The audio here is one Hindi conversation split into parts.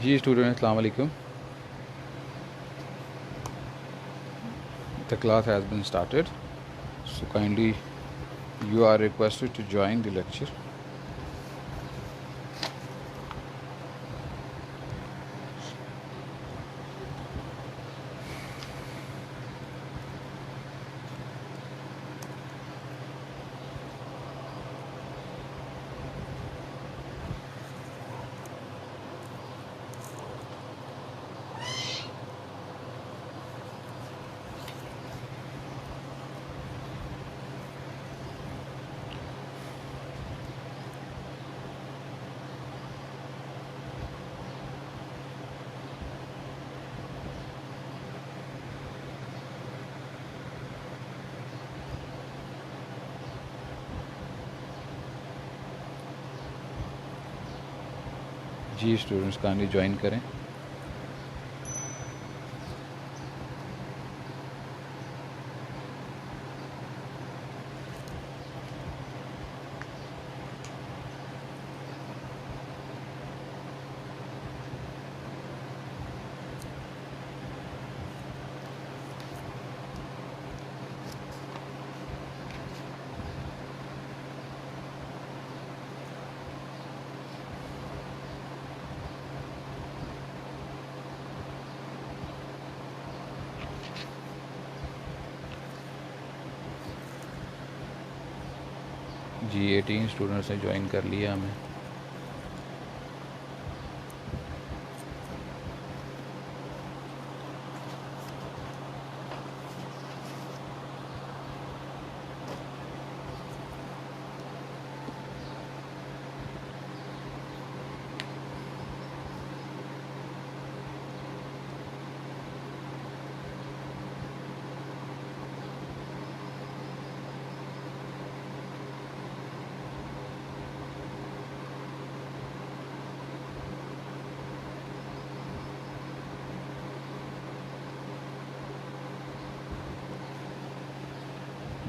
जी स्टूडेंट अस्सलाम वालेकुम. The class has been started, so kindly you are requested to join the lecture. जी स्टूडेंट्स काइंडली ज्वाइन करें. जी 18 स्टूडेंट्स ने ज्वाइन कर लिया हमें.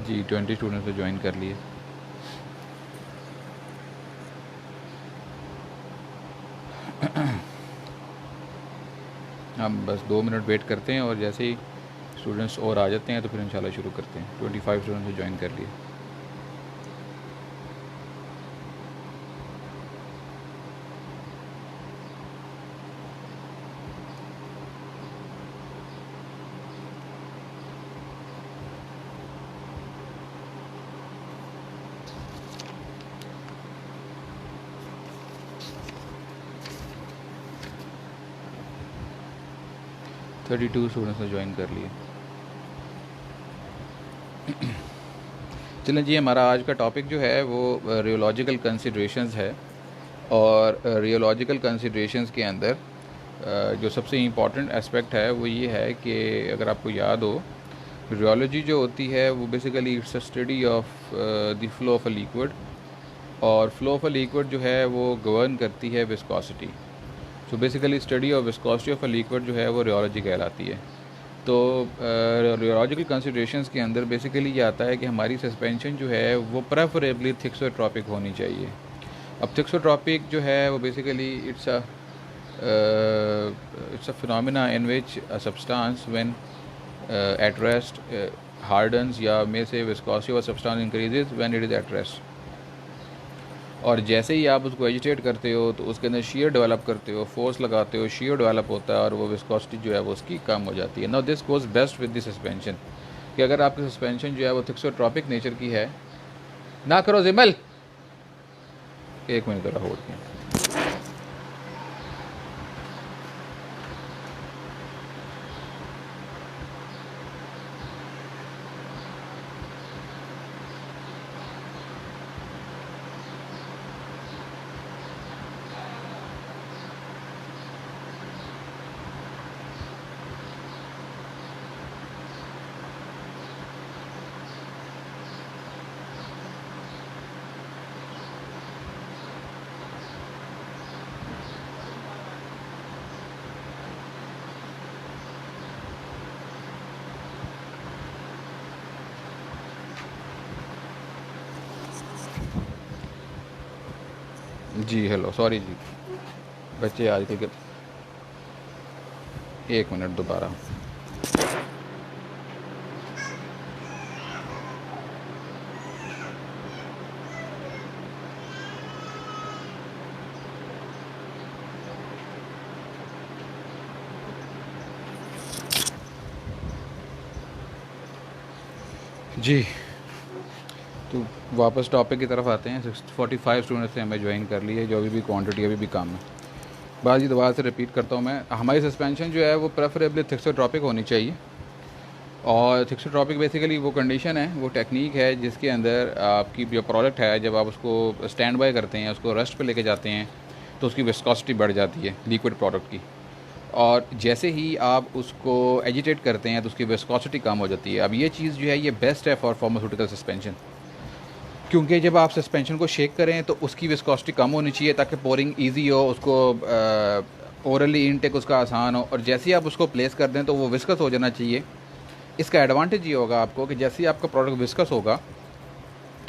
जी 20 स्टूडेंट्स ने ज्वाइन कर लिए. हम बस 2 मिनट वेट करते हैं और जैसे ही स्टूडेंट्स और आ जाते हैं तो फिर इंशाल्लाह शुरू करते हैं. 25 स्टूडेंट्स ने ज्वाइन कर लिए. थर्टी 32 स्टूडेंट्स ने ज्वाइन कर लिए. चलें जी, हमारा आज का टॉपिक जो है वो रियोलॉजिकल कंसिडरेशंस है. और रियोलॉजिकल कंसिडरेशंस के अंदर जो सबसे इम्पॉर्टेंट एस्पेक्ट है वो ये है कि अगर आपको याद हो, रियोलॉजी जो होती है वो basically it's a study of the flow of a liquid. और फ्लो ऑफ अ लिक्विड जो है वो गवर्न करती है viscosity. So basically study of viscosity of a liquid जो है वो रियोलॉजी कहलाती है. तो रियोलॉजिकल कंसिडरेशंस के अंदर बेसिकली ये आता है कि हमारी सस्पेंशन जो है वो प्रेफरेबली थिक्सोट्रॉपिक होनी चाहिए. अब थिक्सोट्रॉपिक जो है वो basically it's a phenomena in which a substance when at rest hardens, या में से viscosity of substance increases when it is at rest. और जैसे ही आप उसको एजिटेट करते हो तो उसके अंदर शीयर डेवलप करते हो, फोर्स लगाते हो, शीयर डेवलप होता है और वो विस्कोसिटी जो है वो उसकी कम हो जाती है. Now this goes best with the suspension, कि अगर आपकी सस्पेंशन जो है वो थिक्सोट्रॉपिक नेचर की है. ना करो जिमल, 1 मिनट ज़रा होल्ड किया. जी हेलो, सॉरी जी, बच्चे आज थे. एक मिनट दोबारा। जी, तो वापस टॉपिक की तरफ आते हैं। 45 स्टूडेंट्स से हमें ज्वाइन कर लिए, जो अभी भी क्वांटिटी अभी भी कम है। बात जी दोबारा से रिपीट करता हूँ मैं, हमारी सस्पेंशन जो है वो प्रेफरेबली थिक्सोट्रॉपिक होनी चाहिए। और थिक्सोट्रॉपिक बेसिकली वो कंडीशन है, वो टेक्निक है जिसके अंदर आपकी जो प्रोडक्ट है, जब आप उसको स्टैंड बाय करते हैं, उसको रेस्ट पे लेके जाते हैं, तो उसकी विस्कोसिटी बढ़ जाती है लिक्विड प्रोडक्ट की। और जैसे ही आप उसको एजिटेट करते हैं तो उसकी विस्कोसिटी कम हो जाती है। अब ये चीज़ जो है ये बेस्ट है फॉर फार्मास्यूटिकल सस्पेंशन, क्योंकि जब आप सस्पेंशन को शेक करें तो उसकी विस्कोसिटी कम होनी चाहिए ताकि पोरिंग इजी हो, उसको ओरली इनटेक उसका आसान हो। और जैसे ही आप उसको प्लेस कर दें तो वो विस्कस हो जाना चाहिए। इसका एडवांटेज ये होगा आपको कि जैसे ही आपका प्रोडक्ट विस्कस होगा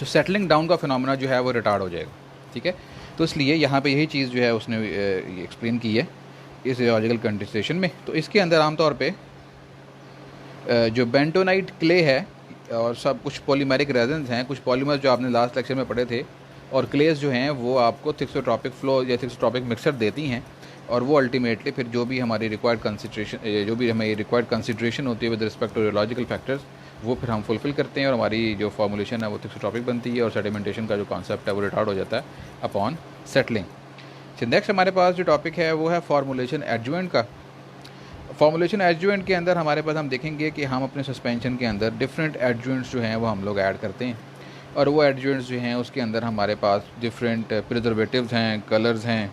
तो सेटलिंग डाउन का फिनोमेना जो है वो रिटार्ड हो जाएगा। ठीक है, तो इसलिए यहाँ पे यही चीज़ जो है उसने एक्सप्लेन की है इस रियोलॉजिकल कंडेंसेशन में। तो इसके अंदर आमतौर पे जो बेंटोनाइट क्ले है और सब कुछ पॉलीमेरिक रेजन्स हैं, कुछ पॉलीमर्स जो आपने लास्ट लेक्चर में पढ़े थे, और क्लेस जो हैं वो आपको थिक्सोट्रॉपिक फ्लो या थिक्सोट्रॉपिक मिक्सर देती हैं। और वो अल्टीमेटली फिर जो भी हमारी रिक्वायर्ड कंसिड्रेशन, जो भी हमारी रिक्वायर्ड कंसिड्रेशन होती है with respect to rheological factors, वो फिर हम फुलफिल करते हैं और हमारी जो फॉर्मुलेशन है वो थिक्सोट्रॉपिक बनती है और सेडिमेंटेशन का जो कॉन्सेप्ट है वो रिटार्ड हो जाता है अपॉन सेटलिंग। नेक्स्ट हमारे पास जो टॉपिक है वो है फॉर्मुलेशन एडजुवेंट का। फॉर्मुलेशन एडजुवेंट के अंदर हमारे पास हम देखेंगे कि हम अपने सस्पेंशन के अंदर डिफरेंट एडजुवेंट्स जो हैं वो हम लोग ऐड करते हैं। और वो एडजुवेंट्स जो हैं उसके अंदर हमारे पास डिफरेंट प्रिजर्वेटिव्स हैं, कलर्स हैं।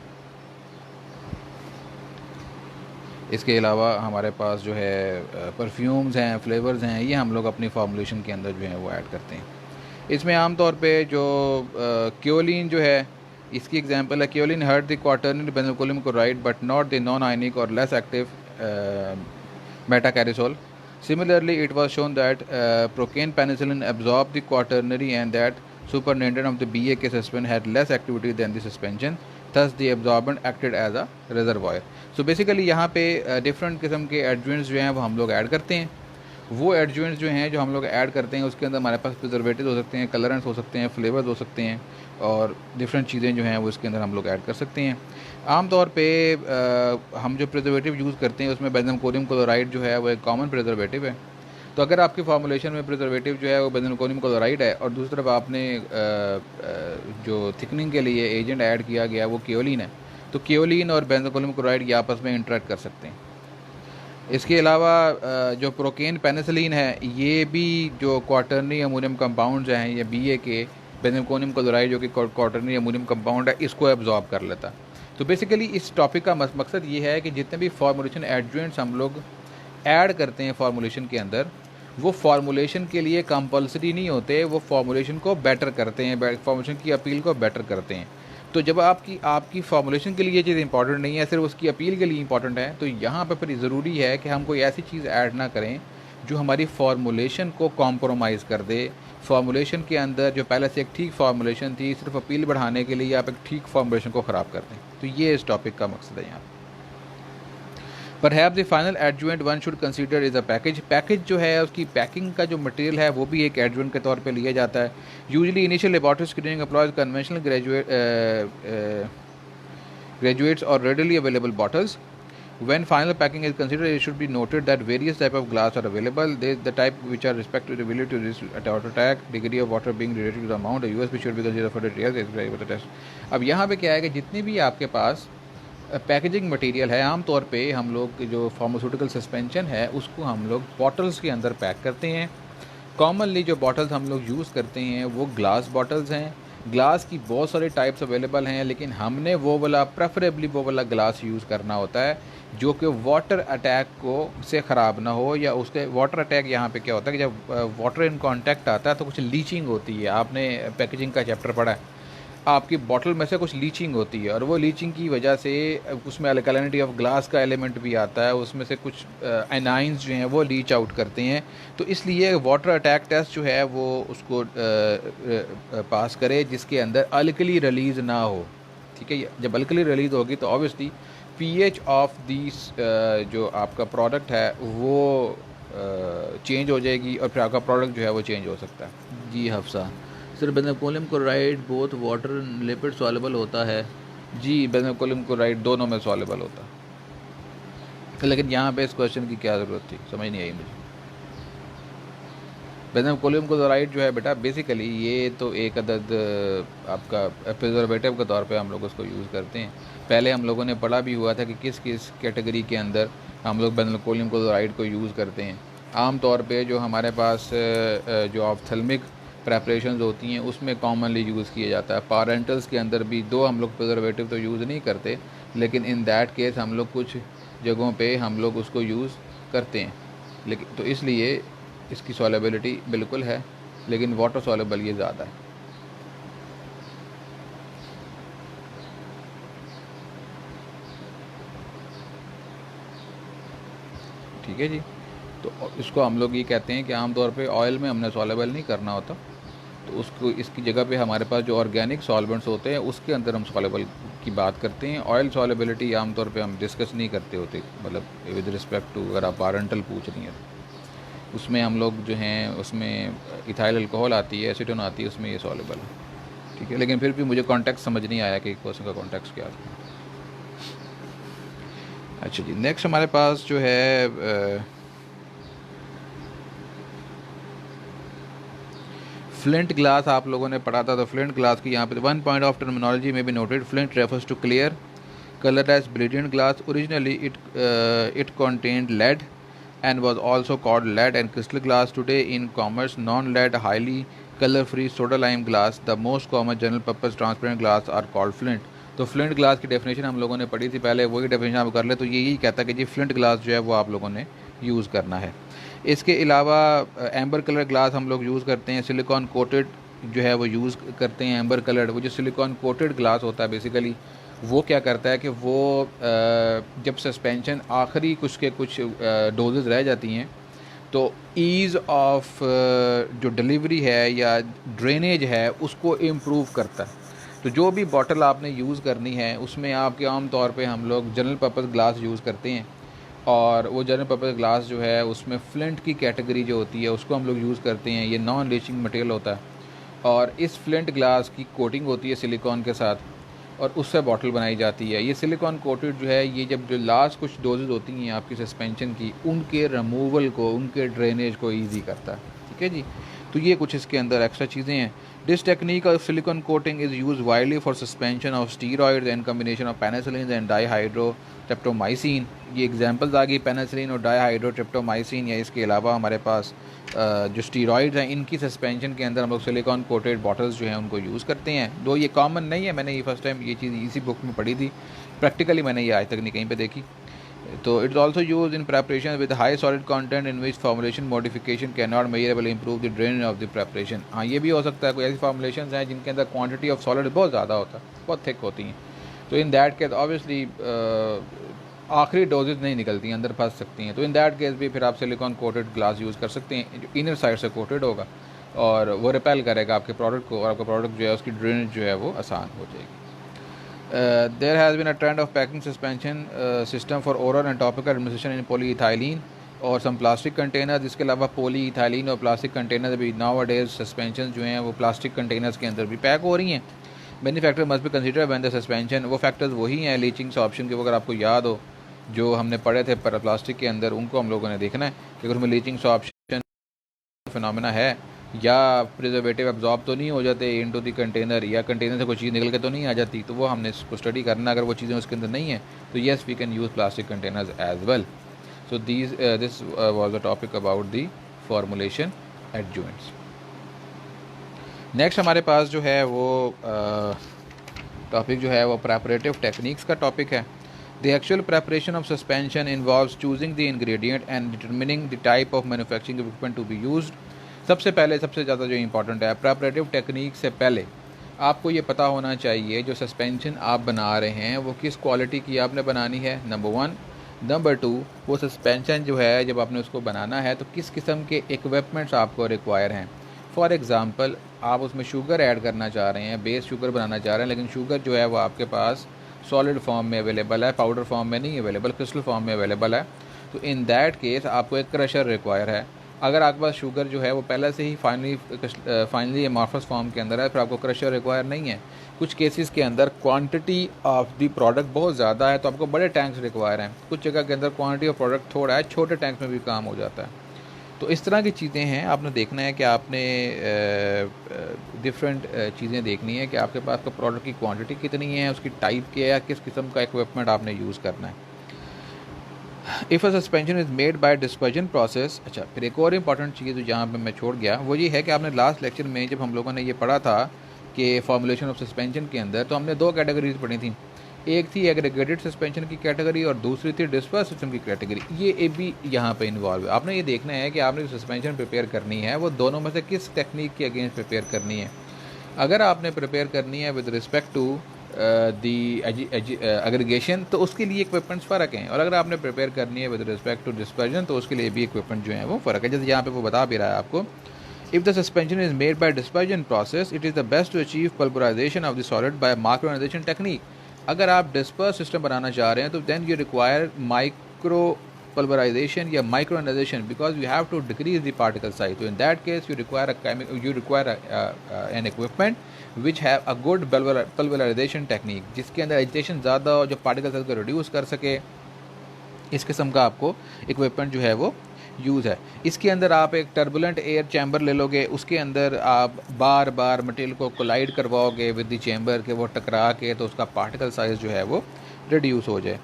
इसके अलावा हमारे पास जो है परफ्यूम्स हैं, फ्लेवर्स हैं, ये हम लोग अपनी फॉर्मुलेशन के अंदर जो है वो ऐड करते हैं। इसमें आम तौर पे जो क्योलिन जो है, इसकी एग्जांपल है kaolin hurt the quaternary benzalkonium chloride but not the non ionic और less active metacresol. Similarly, it was shown that procaine penicillin absorbed the quaternary and that supernatant of the BAK suspension had less activity than the suspension. Thus, the absorbent acted as a reservoir. So basically यहाँ पे डिफरेंट किस्म के एडजुवेंट्स जो हैं वो हम लोग ऐड करते हैं। वो एडजुवेंट्स जो हैं जो हम लोग ऐड करते हैं उसके अंदर हमारे पास प्रिजर्वेटिव हो सकते हैं, कलरेंट्स हो सकते हैं, फ्लेवर्स हो सकते हैं और डिफरेंट चीज़ें जो हैं वो इसके अंदर हम लोग ऐड कर सकते हैं। आम तौर पे हम जो प्रिजर्वेटिव यूज़ करते हैं उसमें बेंजोक्लोरिक क्लोराइड जो है वो एक कॉमन प्रिजर्वेटिव है। तो अगर आपकी फॉर्मुलेशन में प्रिजर्वेटिव जो है वो बेंजोक्लोरिक क्लोराइड है और दूसरी तरफ आपने जो थिकनिंग के लिए एजेंट ऐड किया गया वो क्योलिन है, तो क्योलिन और बेंजोक्लोरिक क्लोराइड ये आपस में इंटरेक्ट कर सकते हैं। इसके अलावा जो प्रोकेन पेनिसिलिन है ये भी जो क्वाटर्नरी अमोनियम कंपाउंड्स हैं, ये BA के बेंजोक्लोरिक क्लोराइड जो कि क्वाटर्नरी अमोनियम कंपाउंड है इसको एब्जॉर्ब कर लेता है। तो बेसिकली इस टॉपिक का मकसद ये है कि जितने भी फार्मूलेशन एडजुवेंट्स हम लोग ऐड करते हैं फार्मूलेशन के अंदर, वो फार्मूलेशन के लिए कंपलसरी नहीं होते, वो फार्मूलेशन को बेटर करते हैं, फार्मूलेशन की अपील को बेटर करते हैं। तो जब आपकी फार्मूलेशन के लिए ये चीज़ इंपॉर्टेंट नहीं है, सिर्फ उसकी अपील के लिए इंपॉर्टेंट है, तो यहाँ पर फिर ज़रूरी है कि हम कोई ऐसी चीज़ ऐड ना करें जो हमारी फार्मूलेशन को कॉम्प्रोमाइज़ कर दे। फार्मूलेशन के अंदर जो पहले से एक ठीक फार्मूलेशन थी, सिर्फ अपील बढ़ाने के लिए आप एक ठीक फार्मूलेशन को ख़राब कर दें। तो ये इस टॉपिक का मकसद है यहाँ। Perhaps the final adjuvant one should consider is a package. Package जो है उसकी पैकिंग का जो मटेरियल है वो भी एक एडजुवेंट के तौर पे लिया जाता है। Usually initial laboratory screening employees conventional graduates or readily available bottles. When final packing is considered, it should be noted that various types of glass are available. There the type which are respectively ability to resist auto attack, degree of water being related to the amount, the USB should be considered for the trials test. अब यहाँ पे क्या है कि जितनी भी आपके पास पैकेजिंग मटेरियल है, आम तौर पे हम लोग जो फार्मास्यूटिकल सस्पेंशन है उसको हम लोग बॉटल्स के अंदर पैक करते हैं। कॉमनली जो बॉटल्स हम लोग यूज़ करते हैं वो ग्लास बॉटल्स हैं। ग्लास की बहुत सारे टाइप्स अवेलेबल हैं, लेकिन हमने वो वाला प्रेफरेबली वो वाला ग्लास यूज़ करना होता है जो कि वाटर अटैक को से ख़राब ना हो, या उसके वाटर अटैक यहाँ पे क्या होता है कि जब वाटर इन कांटेक्ट आता है तो कुछ लीचिंग होती है। आपने पैकेजिंग का चैप्टर पढ़ा है, आपकी बॉटल में से कुछ लीचिंग होती है और वो लीचिंग की वजह से उसमें अल्कलिनिटी ऑफ ग्लास का एलिमेंट भी आता है, उसमें से कुछ एनाइंस जो हैं वो लीच आउट करते हैं। तो इसलिए वाटर अटैक टेस्ट जो है वो उसको पास करे जिसके अंदर अल्कली रिलीज़ ना हो। ठीक है, जब अल्कली रिलीज़ होगी तो ऑब्वियसली पीएच ऑफ दिस जो आपका प्रोडक्ट है वो चेंज हो जाएगी और फिर आपका प्रोडक्ट जो है वो चेंज हो सकता है। जी Hafsa sir, benzalkonium chloride both water lipid soluble होता है। जी, बेंजोक्लोरियम क्लोराइड दोनों में सॉल्युबल होता है, लेकिन यहाँ पे इस क्वेश्चन की क्या ज़रूरत थी, समझ नहीं आई मुझे। बेंजोक्लोरियम क्लोराइड जो है बेटा बेसिकली ये तो एक अदद आपका प्रिजर्वेटिव के तौर पे हम लोग उसको यूज़ करते हैं। पहले हम लोगों ने पढ़ा भी हुआ था कि किस किस कैटेगरी के अंदर हम लोग बेंजोक्लोरियम क्लोराइड को यूज़ करते हैं। आम तौर पे जो हमारे पास जो ऑप्थेल्मिक प्रेपरेशंस होती हैं उसमें कॉमनली यूज़ किया जाता है। पारेंटल्स के अंदर भी दो हम लोग प्रिजर्वेटिव तो यूज़ नहीं करते, लेकिन इन दैट केस हम लोग कुछ जगहों पे हम लोग उसको यूज़ करते हैं। लेकिन तो इसलिए इसकी सॉलेबिलिटी बिल्कुल है, लेकिन वाटर सॉलेबल ये ज़्यादा है। ठीक है जी। तो इसको हम लोग ये कहते हैं कि आमतौर पे ऑयल में हमने सॉलेबल नहीं करना होता, तो उसको इसकी जगह पे हमारे पास जो ऑर्गेनिक सॉल्वेंट्स होते हैं उसके अंदर हम सॉलेबल की बात करते हैं। ऑयल सॉलेबिलिटी आमतौर पे हम डिस्कस नहीं करते होते, मतलब विद रिस्पेक्ट टू अगर आप पारेंटल पूछ रही हैं तो उसमें हम लोग जो हैं उसमें इथाइल अल्कोहल आती है, एसीटोन आती है, उसमें ये सॉलेबल है। ठीक है, लेकिन फिर भी मुझे कॉन्टेक्स्ट समझ नहीं आया कि क्वेश्चन का कॉन्टेक्स्ट क्या था। अच्छा जी, नेक्स्ट हमारे पास जो है फ्लिंट ग्लास आप लोगों ने पढ़ा था। तो फ्लिंट ग्लास की यहाँ पे वन पॉइंट ऑफ टर्मिनोलॉजी में भी noted, flint refers to clear colour as brilliant glass. Originally it contained lead and was also called lead and crystal glass. Today in commerce, non-lead highly color free soda lime glass, the most common general purpose transparent glass, are called flint. तो फ्लिंट ग्लास की डेफिनेशन हम लोगों ने पढ़ी थी पहले, वही डेफिनेशन आप कर ले तो यही कहता है कि जी फ्लिंट ग्लास जो है वो आप लोगों ने यूज़ करना है। इसके अलावा एम्बर कलर ग्लास हम लोग यूज़ करते हैं, सिलिकॉन कोटेड जो है वो यूज़ करते हैं एम्बर कलर्ड। वो जो सिलिकॉन कोटेड ग्लास होता है बेसिकली वो क्या करता है कि वो जब सस्पेंशन आखिरी कुछ डोजेज़ रह जाती हैं तो ईज़ ऑफ जो डिलीवरी है या ड्रेनेज है उसको इम्प्रूव करता है। तो जो भी बॉटल आपने यूज़ करनी है उसमें आपके आम तौर पे हम लोग जनरल पर्पस ग्लास यूज़ करते हैं, और वो जनरल पर्पस ग्लास जो है उसमें फ्लिंट की कैटेगरी जो होती है उसको हम लोग यूज़ करते हैं। ये नॉन लीचिंग मटेरियल होता है और इस फ्लिंट ग्लास की कोटिंग होती है सिलिकॉन के साथ और उससे बॉटल बनाई जाती है। ये सिलिकॉन कोटेड जो है ये जब जो लास्ट कुछ डोजेज होती हैं आपकी सस्पेंशन की उनके रिमूवल को, उनके ड्रेनेज को ईजी करता है। ठीक है जी, तो ये कुछ इसके अंदर एक्स्ट्रा चीज़ें हैं। This technique of silicone coating is use widely for suspension of steroids and combination of penicillin and dihydrostreptomycin. ये एग्जांपल्स आ गई पेनिसिलिन और डाईहाइड्रोट्रिप्टोमाइसिन, या इसके अलावा हमारे पास जो स्टीरॉइड्स हैं इनकी सस्पेंशन के अंदर हम लोग सिलिकॉन कोटेड बॉटल्स जो हैं उनको यूज़ करते हैं। दो ये कॉमन नहीं है, मैंने ये फर्स्ट टाइम ये चीज़ इसी बुक में पढ़ी थी, प्रैक्टिकली मैंने ये आज तक नहीं कहीं पे देखी। तो it's also use in preparation with high solid content in which formulation modification can not measurable improve the drain of the preparation. हाँ, ये भी हो सकता है कोई ऐसी फॉर्मुलेशन हैं जिनके अंदर क्वांटिटी ऑफ सॉलिड बहुत ज़्यादा होता है, बहुत थिक होती हैं, तो इन दैट केस ऑब्वियसली आखिरी डोजेज नहीं निकलती हैं, अंदर फंस सकती हैं। तो इन दैट केस भी फिर आप सिलिकॉन कोटेड ग्लास यूज़ कर सकते हैं जो इनर साइड से कोटेड होगा और वो रिपेल करेगा आपके प्रोडक्ट को, और आपका प्रोडक्ट जो है उसकी ड्रेनेज जो है वो आसान हो जाएगी। There has been a trend of packing suspension system for oral and topical administration in polyethylene और some plastic containers। इसके अलावा polyethylene और plastic containers भी nowadays suspensions जो हैं वो plastic containers के अंदर भी पैक हो रही हैं। Many factors must be considered when the suspension, वो factors वही हैं लीचिंग ऑप्शन के, वो अगर आपको याद हो जो हमने पढ़े थे पर प्लास्टिक के अंदर, उनको हम लोगों ने देखना है कि अगर उसमें लीचिंग ऑप्शन फिनोमेना है या प्रिजर्वेटिव एब्जॉर्ब तो नहीं हो जाते इनटू द कंटेनर, या कंटेनर से कोई चीज़ निकल के तो नहीं आ जाती, तो वो हमने इसको स्टडी करना। अगर वो चीज़ें उसके अंदर नहीं है तो yes we can use plastic containers as well. So this was the topic about the formulation adjuvants. Next हमारे पास जो है वो टॉपिक जो है वो प्रेपरेटिव टेक्निक्स का टॉपिक है। The actual preparation of suspension involves choosing the ingredient and determining the type of manufacturing equipment to be used. सबसे पहले सबसे ज़्यादा जो इंपॉर्टेंट है, प्रेपरेटिव टेक्निक से पहले आपको ये पता होना चाहिए जो सस्पेंशन आप बना रहे हैं वो किस क्वालिटी की आपने बनानी है, नंबर 1। नंबर 2, वो सस्पेंशन जो है जब आपने उसको बनाना है तो किस किस्म के इक्विपमेंट्स आपको रिक्वायर हैं। फॉर एग्ज़ाम्पल आप उसमें शुगर ऐड करना चाह रहे हैं, बेस शुगर बनाना चाह रहे हैं, लेकिन शुगर जो है वो आपके पास सॉलिड फॉर्म में अवेलेबल है, पाउडर फॉर्म में नहीं अवेलेबल, क्रिस्टल फॉर्म में अवेलेबल है, तो इन दैट केस आपको एक क्रशर रिक्वायर है। अगर आपके पास शुगर जो है वो पहले से ही फाइनली अमॉर्फस फॉर्म के अंदर है, फिर आपको क्रशर रिक्वायर नहीं है। कुछ केसेस के अंदर क्वांटिटी ऑफ द प्रोडक्ट बहुत ज़्यादा है तो आपको बड़े टैंक्स रिक्वायर हैं। कुछ जगह के अंदर क्वांटिटी ऑफ प्रोडक्ट थोड़ा है, छोटे टैंक्स में भी काम हो जाता है। तो इस तरह की चीज़ें हैं, आपने देखना है कि आपने डिफरेंट चीज़ें देखनी है कि आपके पास का प्रोडक्ट की क्वांटिटी कितनी है, उसकी टाइप क्या है, या किस किस्म का इक्विपमेंट आपने यूज़ करना है। If a suspension is made by dispersion process. अच्छा, फिर एक और इंपॉर्टेंट चीज़ जो जहाँ पे मैं छोड़ गया वो ये है कि आपने लास्ट लेक्चर में जब हम लोगों ने ये पढ़ा था कि फॉर्मुलेशन ऑफ सस्पेंशन के अंदर, तो हमने दो कैटेगरीज पढ़ी थी। एक थी एग्रीगेटेड सस्पेंशन की कैटेगरी और दूसरी थी डिस्पर्स सिस्टम की कैटेगरी। ये भी यहाँ पे इन्वॉल्व है। आपने ये देखना है कि आपने जो सस्पेंशन प्रिपेयर करनी है वो दोनों में से किस टेक्निक के अगेंस्ट प्रिपेयर करनी है। अगर आपने प्रिपेयर करनी है with respect to the aggregation तो उसके लिए इक्विपमेंट्स फ़र्क हैं, और अगर आपने प्रिपेयर करनी है विद रिस्पेक्ट टू डिस्पर्जन तो उसके लिए भी इक्विपमेंट जो है वो फ़र्क है। जैसे यहाँ पे वो बता भी रहा है आपको, if the suspension is made by dispersion process it is the best to achieve pulverisation of the solid by micronisation technique. अगर आप डिस्पर्स सिस्टम बनाना चाह रहे हैं तो then you require micro pulverization या micronization because you have to decrease the particle size. So in that case you require an equipment which have a good pulverization technique, जिसके अंदर agitation ज़्यादा हो, जो particle size को reduce कर सके। इस किस्म का आपको इक्विपमेंट जो है वो यूज़ है। इसके अंदर आप एक टर्बुलेंट एयर चैम्बर ले लोगे, उसके अंदर आप बार बार मटेरियल को कोलाइड करवाओगे विद द चैम्बर के, वो टकरा के तो उसका पार्टिकल साइज़ जो है वो रिड्यूस हो जाए।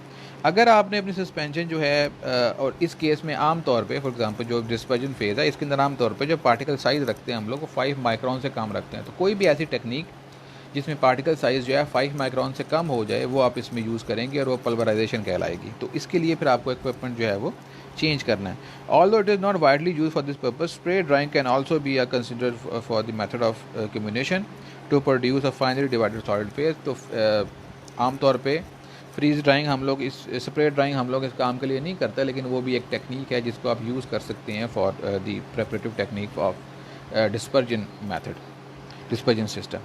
अगर आपने अपनी सस्पेंशन जो है और इस केस में आम तौर पे फॉर एग्जांपल जो डिस्पर्जन फेज़ है इसके अंदर आम तौर पे जो पार्टिकल साइज़ रखते हैं हम लोग वो 5 माइक्रोन से कम रखते हैं। तो कोई भी ऐसी टेक्निक जिसमें पार्टिकल साइज़ जो है 5 माइक्रोन से कम हो जाए वो आप इसमें यूज़ करेंगे और वो पल्वराइजेशन कहलाएगी। तो इसके लिए फिर आपको इक्विपमेंट जो है वो चेंज करना है। Although it is not widely use for this purpose, spray drying can also be considered for the method of communication to produce a finely divided solid phase. तो आमतौर पर फ्रीज ड्राइंग हम लोग, इस स्प्रे ड्राइंग हम लोग इस काम के लिए नहीं करते, लेकिन वो भी एक टेक्निक है जिसको आप यूज़ कर सकते हैं for the preparative technique of dispersion method, dispersion system.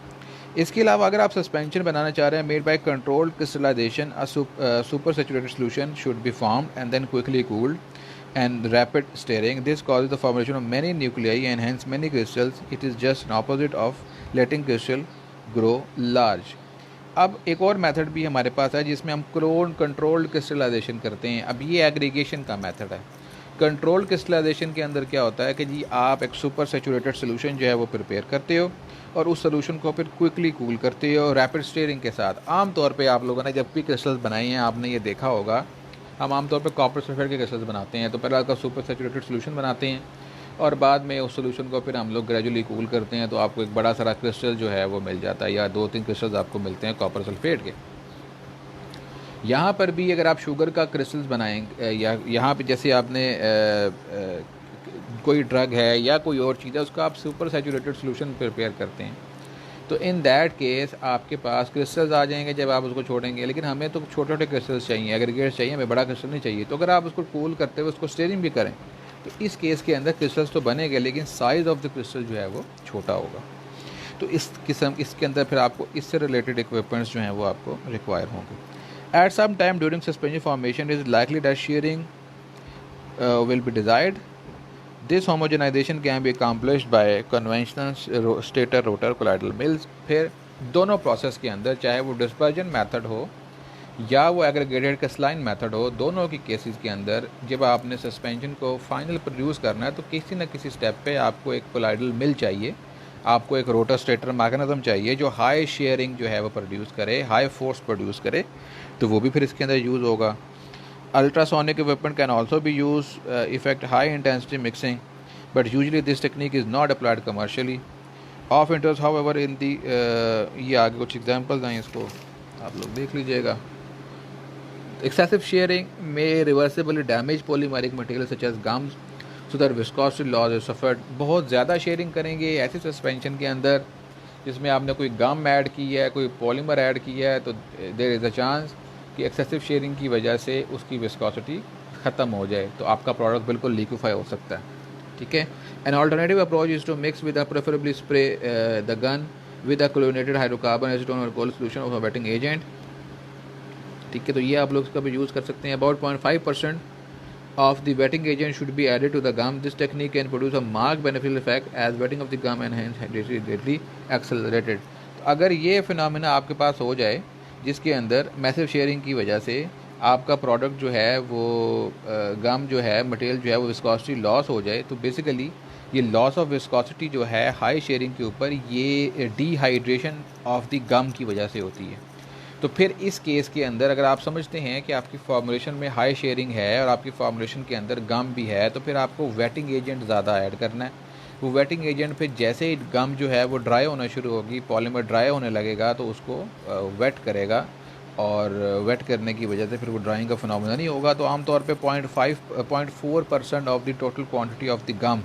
इसके अलावा अगर आप सस्पेंशन बनाना चाह रहे हैं made by controlled crystallisation, a super saturated solution should be formed and then quickly cooled and rapid stirring. This causes the formation of many nuclei and hence many crystals. It is just an opposite of letting crystal grow large. अब एक और मेथड भी हमारे पास है जिसमें हम कंट्रोल्ड क्रिस्टलाइजेशन करते हैं। अब ये एग्रीगेशन का मेथड है। कंट्रोल्ड क्रिस्टलाइजेशन के अंदर क्या होता है कि जी आप एक सुपर सैचुरेटेड सोल्यूशन जो है वो प्रिपेयर करते हो और उस सोल्यूशन को फिर क्विकली कूल करते हो रैपिड स्टीयरिंग के साथ। आम तौर पे आप लोगों ने जब भी क्रिस्टल्स बनाए हैं आपने ये देखा होगा, हम आमतौर पे कॉपर सल्फेट के क्रिस्टल्स बनाते हैं। तो पहले आपका सुपर सैचुरेटेड सोल्यूशन बनाते हैं और बाद में उस सोल्यूशन को फिर हम लोग ग्रेजुअली कूल करते हैं, तो आपको एक बड़ा सारा क्रिस्टल जो है वो मिल जाता है, या 2-3 क्रिस्टल्स आपको मिलते हैं कॉपर सल्फेट के। यहाँ पर भी अगर आप शुगर का क्रिस्टल्स बनाएंगे या यहाँ पे जैसे आपने कोई ड्रग है या कोई और चीज़ है उसका आप सुपर सैचुरेटेड सोल्यूशन प्रिपेयर करते हैं, तो इन दैट केस आपके पास क्रिस्टल्स आ जाएंगे जब आप उसको छोड़ेंगे। लेकिन हमें तो छोटे छोटे क्रिस्टल्स चाहिए, एग्रीगेट्स चाहिए, हमें बड़ा क्रिस्टल नहीं चाहिए। तो अगर आप उसको कूल करते हुए उसको स्टीयरिंग भी करें तो इस केस के अंदर क्रिस्टल्स तो बनेंगे लेकिन साइज़ ऑफ द क्रिस्टल जो है वो छोटा होगा। तो इसके अंदर फिर आपको इससे रिलेटेड इक्विपमेंट्स जो हैं वो आपको रिक्वायर होंगे। At some time during suspension formation is likely that shearing will be desired. This homogenisation can be accomplished by conventional stator rotor colloidal mills. फिर दोनों प्रोसेस के अंदर चाहे वो डिस्पर्जन मेथड हो या वो एग्रीगेटेड क्रिस्टलाइन मेथड हो, दोनों की केसेस के अंदर जब आपने सस्पेंशन को फाइनल प्रोड्यूस करना है तो किसी न किसी स्टेप पे आपको एक कोलाइडल मिल चाहिए, आपको एक रोटर स्टेटर मैकेनिज्म चाहिए जो हाई शेयरिंग जो है वो प्रोड्यूस करे, हाई फोर्स प्रोड्यूस करे, तो वो भी फिर इसके अंदर यूज़ होगा। Ultrasonic equipment can also be use effect high intensity mixing but usually this technique is not applied commercially. Of interest however in the, ये आगे कुछ एग्जाम्पल्स हैं, इसको आप लोग देख लीजिएगा। एक्सेसिव शेयरिंग में reversibly damage polymeric material such as gums so that viscosity loss is suffered. बहुत ज़्यादा शेयरिंग करेंगे ऐसे सस्पेंशन के अंदर जिसमें आपने कोई गम ऐड की है, कोई पॉलीमर ऐड किया है, तो देयर इज़ अ चांस कि एक्सेसिव शेयरिंग की वजह से उसकी विस्कोसिटी ख़त्म हो जाए, तो आपका प्रोडक्ट बिल्कुल लिक्विफाई हो सकता है। ठीक है। An alternative approach is to mix with a preferably spray the gun with a chlorinated hydrocarbon acetone or cold solution of a wetting agent ठीक है, तो ये आप लोग इसका भी यूज़ कर सकते हैं। About 0.5% of the wetting agent should be added to the gum. This technique can produce a marked beneficial effect as wetting of the gum and hence greatly accelerated. तो अगर ये फिनोमेना आपके पास हो जाए जिसके अंदर मैसिव शेयरिंग की वजह से आपका प्रोडक्ट जो है वो गम जो है मटेरियल जो है वो विस्कोसिटी लॉस हो जाए, तो बेसिकली ये लॉस ऑफ विस्कोसिटी जो है हाई शेयरिंग के ऊपर ये डिहाइड्रेशन ऑफ द गम की वजह से होती है। तो फिर इस केस के अंदर अगर आप समझते हैं कि आपकी फॉर्मुलेशन में हाई शेयरिंग है और आपकी फॉर्मुलेशन के अंदर गम भी है, तो फिर आपको वेटिंग एजेंट ज़्यादा ऐड करना है। वो वेटिंग एजेंट फिर जैसे ही गम जो है वो ड्राई होना शुरू होगी, पॉलीमर ड्राई होने लगेगा, तो उसको वेट करेगा और वेट करने की वजह से फिर वो ड्राइंग का फिनोमेना नहीं होगा। तो आमतौर पे 0.4% of the total quantity of the gum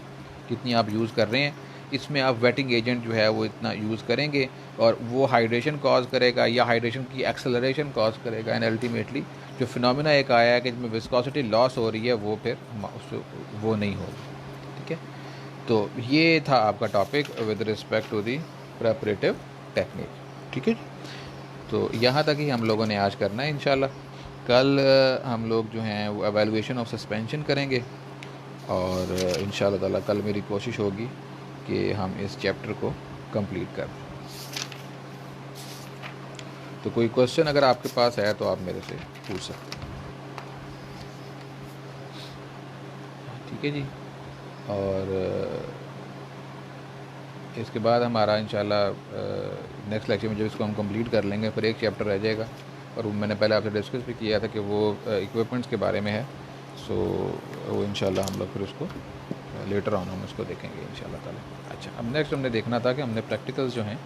कितनी आप यूज़ कर रहे हैं, इसमें आप वेटिंग एजेंट जो है वो इतना यूज़ करेंगे और वो हाइड्रेशन कॉज करेगा या हाइड्रेशन की एक्सेलरेशन कॉज करेगा, एंड अल्टीमेटली जो फिनोमेना एक आया है कि जिसमें विस्कोसिटी लॉस हो रही है वो फिर वो नहीं होगी। ठीक है, तो ये था आपका topic with respect to the preparative technique. ठीक है जी, तो यहाँ तक ही हम लोगों ने आज करना है। इंशाल्लाह कल हम लोग जो हैं वो एवेलुएशन ऑफ सस्पेंशन करेंगे और इंशाल्लाह ताला कल मेरी कोशिश होगी कि हम इस चैप्टर को कंप्लीट कर। तो कोई क्वेश्चन अगर आपके पास है तो आप मेरे से पूछ सकते हैं। ठीक है जी, और इसके बाद हमारा इंशाल्लाह नेक्स्ट लेक्चर में जब इसको हम कंप्लीट कर लेंगे फिर एक चैप्टर रह जाएगा, और वो मैंने पहले आपसे डिस्कस भी किया था कि वो इक्विपमेंट्स के बारे में है। सो वो इंशाल्लाह हम लोग फिर उसको लेटर ऑन हम उसको देखेंगे इंशाल्लाह ताला। अच्छा, अब नेक्स्ट हमने देखना था कि हमने प्रैक्टिकल्स जो हैं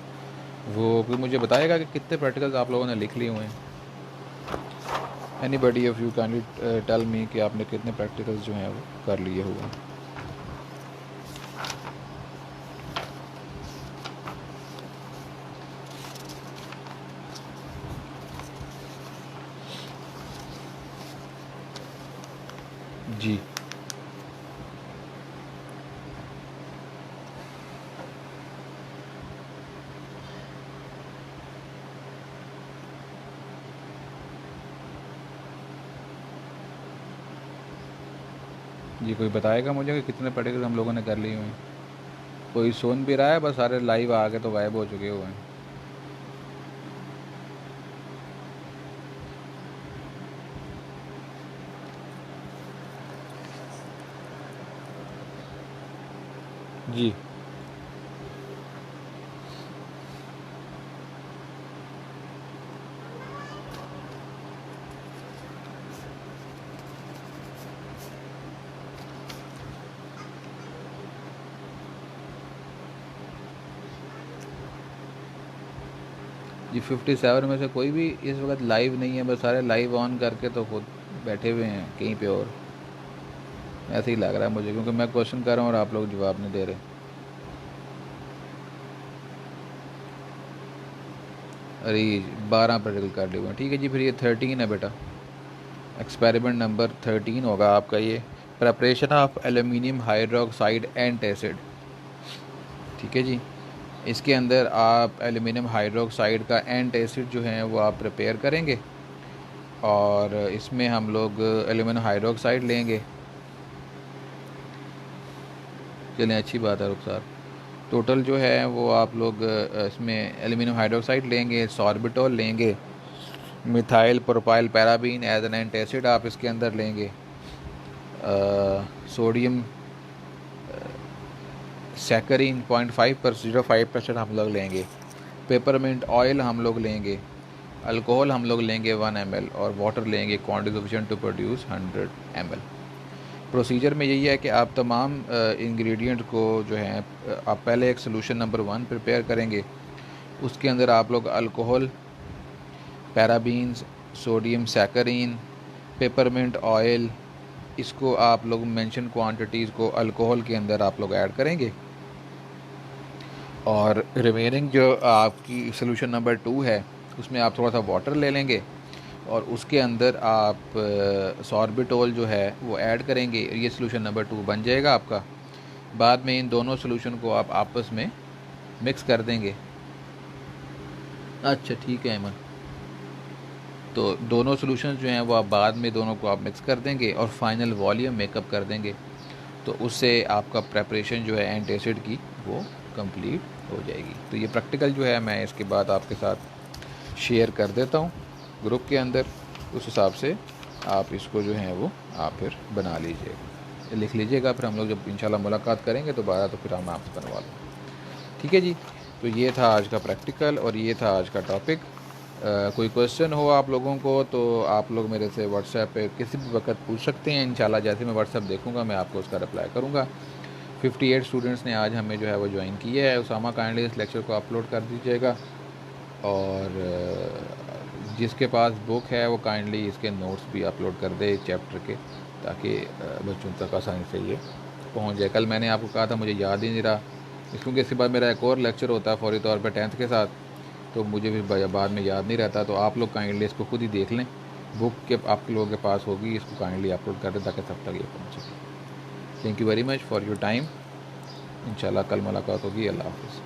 वो कोई मुझे बताएगा कि कितने प्रैक्टिकल्स आप लोगों ने लिख लिए हुए हैं। Anybody of you can tell me कि आपने कितने प्रैक्टिकल्स जो हैं वो कर लिए हुए हैं। जी जी, कोई बताएगा मुझे कि कितने प्रैक्टिकल हम लोगों ने कर लिए हुए हैं? कोई सुन भी रहा है, बस सारे लाइव आ गए तो गायब हो चुके हुए हैं। जी जी, 57 में से कोई भी इस वक्त लाइव नहीं है, बस सारे लाइव ऑन करके तो खुद बैठे हुए हैं कहीं पे और। ऐसे ही लग रहा है मुझे, क्योंकि मैं क्वेश्चन कर रहा हूँ और आप लोग जवाब नहीं दे रहे। अरे 12 प्रैक्टिकल कर लिए हुए हैं। ठीक है जी, फिर ये 13 है बेटा, एक्सपेरिमेंट नंबर 13 होगा आपका ये, preparation of aluminium hydroxide antacid. ठीक है जी, इसके अंदर आप एल्यूमिनियम हाइड्रोक्साइड का एंटासिड जो है वो आप प्रिपेयर करेंगे और इसमें हम लोग एल्यूमिनियम हाइड्रोक्साइड लेंगे। चलें, अच्छी बात है रुखसार। टोटल जो है वो आप लोग इसमें एल्यूमिनियम हाइड्रोक्साइड लेंगे, सॉर्बिटॉल लेंगे, methyl propyl paraben as an antacid आप इसके अंदर लेंगे, सोडियम सैकरीन 0.5% हम लोग लेंगे, पेपरमिंट ऑयल हम लोग लेंगे, अल्कोहल हम लोग लेंगे 1 ml और वाटर लेंगे quantity sufficient to produce 100 ml। Procedure में यही है कि आप तमाम इंग्रेडिएंट को जो है आप पहले एक सोल्यूशन नंबर 1 प्रिपेयर करेंगे, उसके अंदर आप लोग alcohol, parabens, sodium saccharin, peppermint oil, इसको आप लोग मेंशन क्वांटिटीज़ को अल्कोहल के अंदर आप लोग ऐड करेंगे और रिमेनिंग जो आपकी सोल्यूशन नंबर 2 है उसमें आप थोड़ा सा वाटर ले लेंगे और उसके अंदर आप सॉर्बिटॉल जो है वो ऐड करेंगे। ये सोल्यूशन नंबर 2 बन जाएगा आपका। बाद में इन दोनों सोल्यूशन को आप आपस में मिक्स कर देंगे। अच्छा ठीक है अमन, तो दोनों सॉल्यूशंस जो हैं वो आप बाद में दोनों को आप मिक्स कर देंगे और फाइनल वॉल्यूम मेकअप कर देंगे, तो उससे आपका प्रेपरेशन जो है एंटासिड की वो कंप्लीट हो जाएगी। तो ये प्रैक्टिकल जो है मैं इसके बाद आपके साथ शेयर कर देता हूँ ग्रुप के अंदर, उस हिसाब से आप इसको जो है वो आप फिर बना लीजिएगा, लिख लीजिएगा। फिर हम लोग जब इंशाल्लाह मुलाकात करेंगे दोबारा तो फिर हम आपसे बनवा लेंगे। ठीक है जी, तो ये था आज का प्रैक्टिकल और ये था आज का टॉपिक। कोई क्वेश्चन हो आप लोगों को तो आप लोग मेरे से व्हाट्सएप पे किसी भी वक्त पूछ सकते हैं। इंशाल्लाह जैसे मैं व्हाट्सएप देखूंगा मैं आपको उसका रिप्लाई करूंगा। 58 स्टूडेंट्स ने आज हमें जो है वो ज्वाइन किया है। उसामा काइंडली इस लेक्चर को अपलोड कर दीजिएगा, और जिसके पास बुक है वो काइंडली इसके नोट्स भी अपलोड कर दे चैप्टर के, ताकि बच्चों तक आसानी से ये पहुँच जाए। कल मैंने आपको कहा था मुझे याद ही नहीं रहा, क्योंकि इसके बाद मेरा एक और लेक्चर होता है फौरी तौर पर 10th के साथ, तो मुझे भी बाद में याद नहीं रहता। तो आप लोग काइंडली इसको खुद ही देख लें, बुक के आप लोगों के पास होगी, इसको काइंडली अपलोड कर दें ताकि सब तक ये पहुँच सके। Thank you very much for your time. इंशाल्लाह कल मुलाकात होगी। अल्लाह हाफ़िज़।